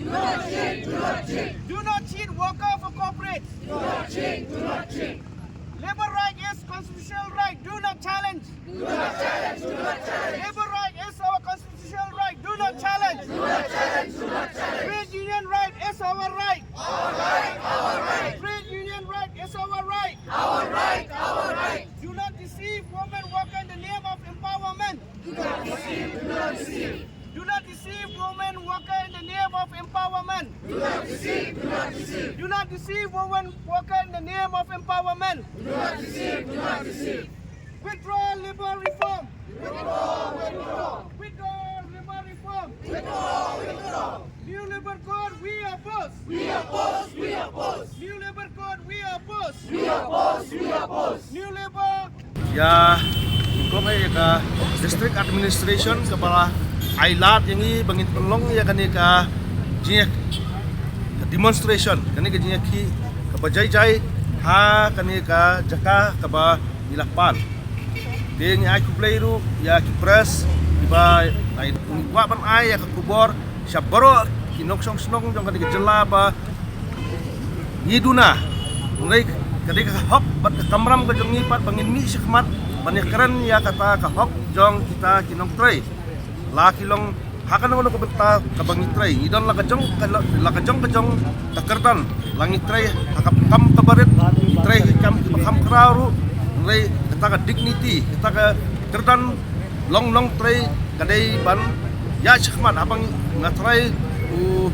Do not cheat. Do not cheat. Do not cheat worker for corporate. Do not cheat. Do not cheat. Labor right is constitutional right. Do not challenge. Do not challenge. Do not challenge. Labor right is our constitutional right. Do not challenge. Do not challenge. Do not challenge. Trade union right is our right. Our right. Our right. Trade union right is our right. Our right. Our right. Do not deceive women worker in the name of empowerment. Do not deceive. Do not deceive. Do not deceive women worker in the name of empowerment. Do not deceive. Do not deceive. Do not deceive women worker in the name of empowerment. Do not deceive. Do not deceive. Withdraw labor reform. Withdraw. Withdraw. Withdraw labor reform. Withdraw. Withdraw. New labor code we oppose. We oppose. We oppose. New labor code we oppose. We oppose. We oppose. New labor. Ya, kami ka district administration kepala Ailat yang ini bangin pelong ya kani ka jinyak demonstration kani ka jinyak ki kapajay ha kani ka jaka kaba nilapan din ya ku playru ya ki press iba ay wa ban ay ya ka kubor syabaro kinok song jong kani ka jela ba yiduna ngai kani ka hok bat ka kamram ka jong ngipat bangin mi sikmat banikaran ya kata ka hok jong kita kinong tray laki long hakan ng ko benta kabangit tray idon lakajong takertan langit tray hakap kam kabaret tray kam kam kraru tray kata ka dignity kata ka kerdan long tray kadai ban ya chakman abang ngatray u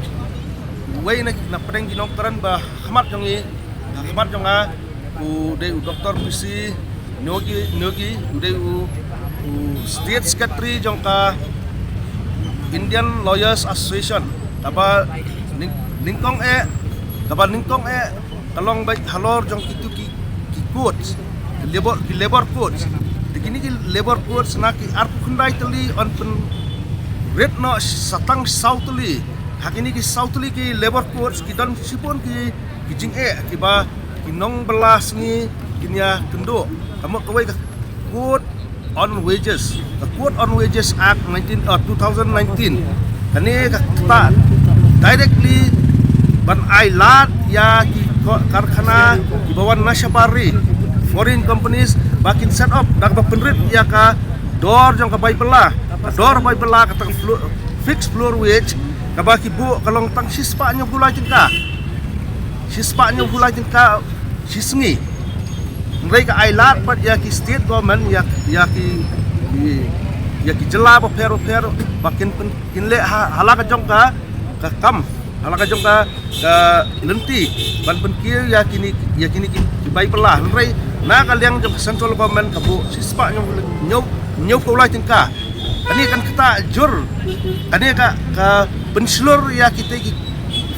way na pedeng ginong teran ba khamat jongi khamat jonga u de doktor pisi nogi ude u state secretary jongka Indian Lawyers Association kaba ningkong kalong baik halor jong itu ki codes labor codes dikini ki labor codes na ki arpu khundai tali on pen red no satang sautli hakini ki sautli ki labor codes ki don sipon ki jing ki ba kinong belas ni kinya kendo kamu kawai ka code on wages, the Code on Wages Act 2019. Kani kata directly ban Ailat ya ki karkhana di bawah Nashabari foreign companies bakin set up dak penrit ya ka dor jong ka bay pela kata fixed floor wage ka baki bu kalong tang sispa nyo bulay tingka sisngi mereka Ailat pat ya ki state government ya ki jela ba pero bakin kinle halaka jong ka kam halaka jong ka lenti ban penkir ya kini ki bai pelah rei na kaliang jong central government kabu sispa nyau ko lai tingka ani kan kita jur ani ka penslur ya kita ki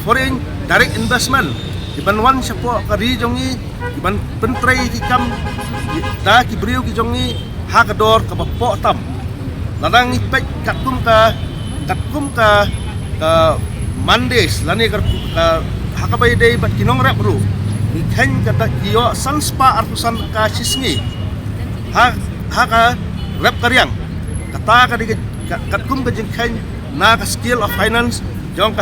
foreign direct investment iban wan sapo kari jongi iban pentrai ki kam da ki brio ki jongi ha ka dor ka bapo tam ladang ipek katkum ka mandes lani ka ha ka bay day bat kinong rap ru ni khen ka yo sanspa artusan ka sisngi ha ka rap karyang kata ka di katkum ka jing khen na ka skill of finance jong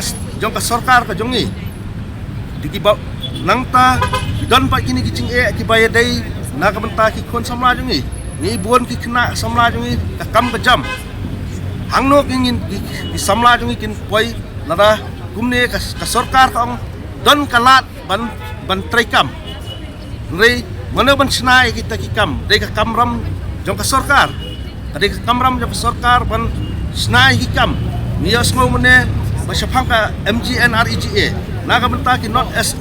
ka sarkar ka jongi dikibaw nangta don pa kini kicing ki bayadai na kabenta ki kon samla jungi ni buon ki kena samla jungi ka kam ka jam hangno kingin ki samla jungi kin poi lada kumne ka sarkar ka don kalat ban traikam rei mana ban snai kita ki kam dei ka kamram jong ka sarkar dei ka kamram jong ka sarkar ban snai ki kam nias ngo mene masyapang ka MGNREGA na kabenta ki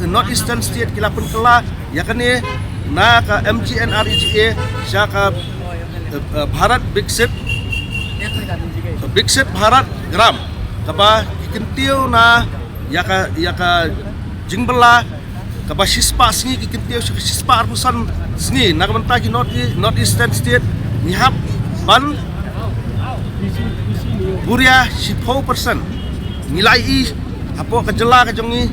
North Eastern State kilapun kela ya kani na ka MGNREGA siya ka Bharat Biksit Bharat Gram kaba kikintiw na ya ka jingbela kaba sispa singi kikintiw siya sispa arpusan singi na kabenta ki North Eastern State nihap ban Buria 10% nilai apo kajela ka jongi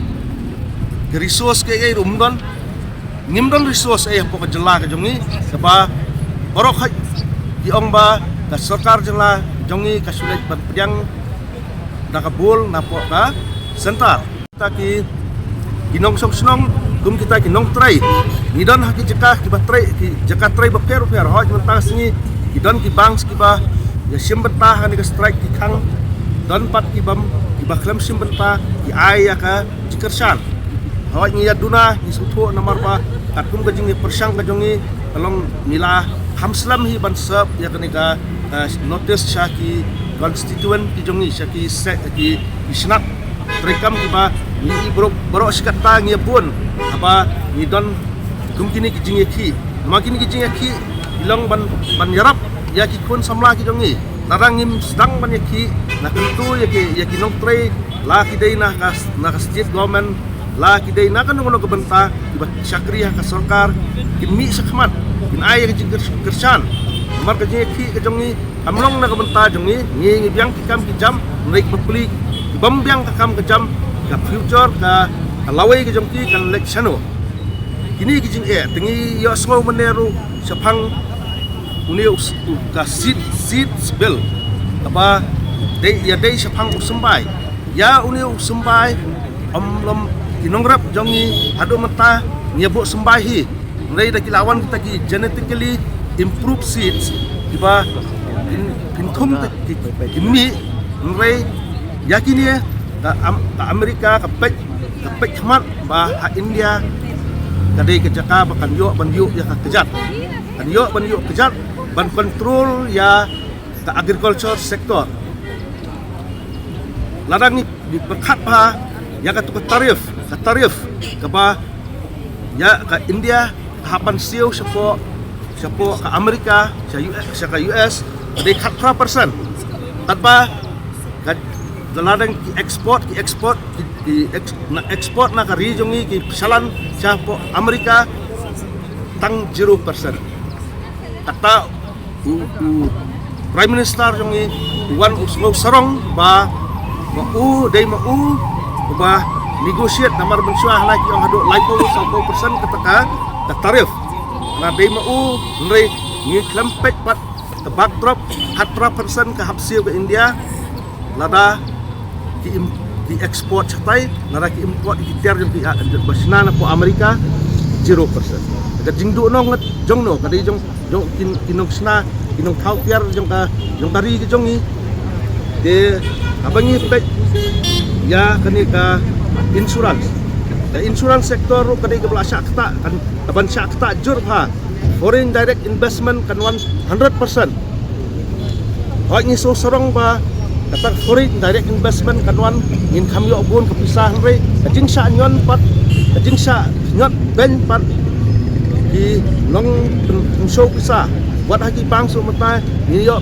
ke resource ke rumdon ngimdon resource apo kajela ka jongi sapa borok di ongba ka sarkar jela jongi ka sulit ban pedang nakabul napo ka center kita ki nong song snong kum kita ki nong trai ni don haki jaka ki ba trai ki jaka trai ba per hoj mentang singi ki don ki bangs ki ba ya sim bentah kan ki strike ki khang don pat ki bam ki ba klam sim bentah ki ai ya ka jikersan hoj ni ya duna ni sutho nomor ba katum ka jingi persang ka jongi along mila hamslam hi ban sab ya kanika notice sha ki constituent ki jongi sha ki set ki isnap trekam ki ba ni bro sikata ngi pun apa ni don kumkini ki jingi ki makini ki jingi ki bilang ban yarap ya ki kun samla ki jongi narang ngim sedang ban ya ki na kentu ya ki nong tre la ki dei na ka state government la ki dei na kan ngono ke benta ki ba syakriah ka sarkar ki mi sakmat kin ay ki kersan mar ka jingi ki ka jongi amlong na ka benta jongi ngi biang ki kam ki jam naik bepuli bam biang ka kam ka jam ka future ka lawai ke jongki kan leksano kini ki jing tengi yo sngo meneru sapang unio ka seat bill apa dei sapang usembai ya unio usembai omlom kinongrap jongi adu mata nyebuk sembai hi ngai da kilawan kita ki genetically improve seeds diba pintum ki mi ngai yakini ka Amerika ka pek khmat ba ha India kadai ke jaka bakan yo ban yo ya ka kejat kan yo ban yo kejat ban kontrol ya ka agriculture sector larang ni berkat pa ya ka tukar tarif ka ba ya ka India hapan siu sepo ka Amerika sa ka US kadai kat 3% tanpa ladang ki export na kari jongi ki salan sa po Amerika tang 0%. Kata Prime Minister jongi wan usmo sarong ba dei ba negotiate namar bensuah lagi ang hado laipo 10% kataka ka tarif na dei nrei ngi klempek pat ka backdrop 4% ka hapsiu ke India lada di ekspor catai nara ki import ki tiar jong basna na po Amerika 0%. Ka jingdu no ngat jong no kadai jong kinong sna kinong thau tiar jong kari ki jongi de abangi pek ya kani ka insurance sektor kadai ka belasya kata kan aban syak kata jur ha foreign direct investment kan 100%. Hoi ni so sorong ba kata foreign direct investment kanwan in kami obun kepisah re kajing sa nyon pat kajing sa nyot ben pat di long show pisah buat haki bang so mata ni yo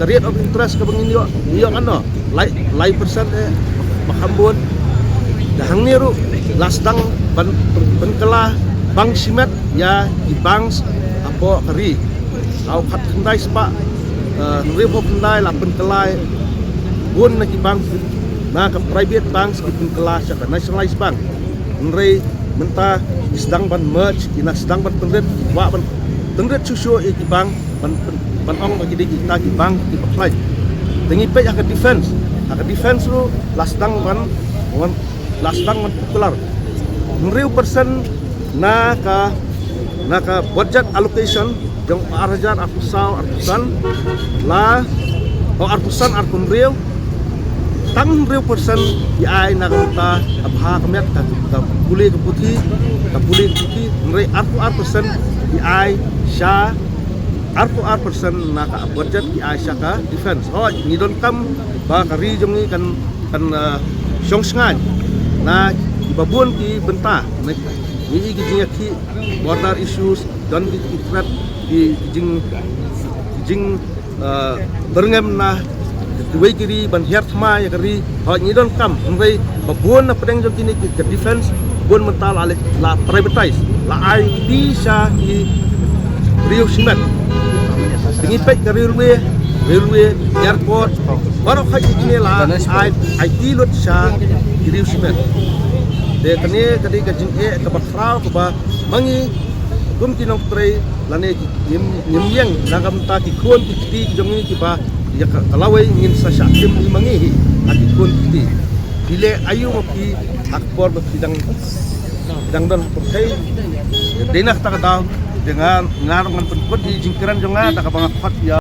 rate of interest ka bangin yo ano lai persen mahambun dahang ni ru lasdang ban kelah bang simet ya di bang apo kari au khat kendai spa ribo kendai lapen kelai bun na ki bank na ka private banks ki kelas ka nationalized bank nrei menta sedang ban merge ina sedang ban tendret wa ban tendret susu ki bank ban ong bagi kita ki bank ki apply tengi pe ka defense ru lasdang ban popular nrei persen na ka budget allocation jong arpusan la arpusan arkun real tang real persen ai na kata abha kamet ka puli ke putih nrei arpusan ai sha arpusan na ka budget ai sha ka defense ni don kam ba kari jongi kan song sngai na ibabun ki benta ni ki ki border issues dan ki threat ki jing berngam na tuwai kiri ban hiar thma ya kari ha ni don kam ngai babun na pedeng jong kini ke defense bun mental la privatize la ai di sha ki rio simet tingi pek ke railway airport baru khai kini la ai ti lot sha ki rio simet de kani kadi ka jing ka bakrau ka ba mangi kum kinong tray lane nyem yang nagam ta ki kon ki ti jongi ki ba ya kalawai ngin sa syakim ni mangi aki kon ti bile ayu mapi akpor bidang dan percaya denah tak tahu dengan ngarungan penput di jingkiran jonga tak bangak ya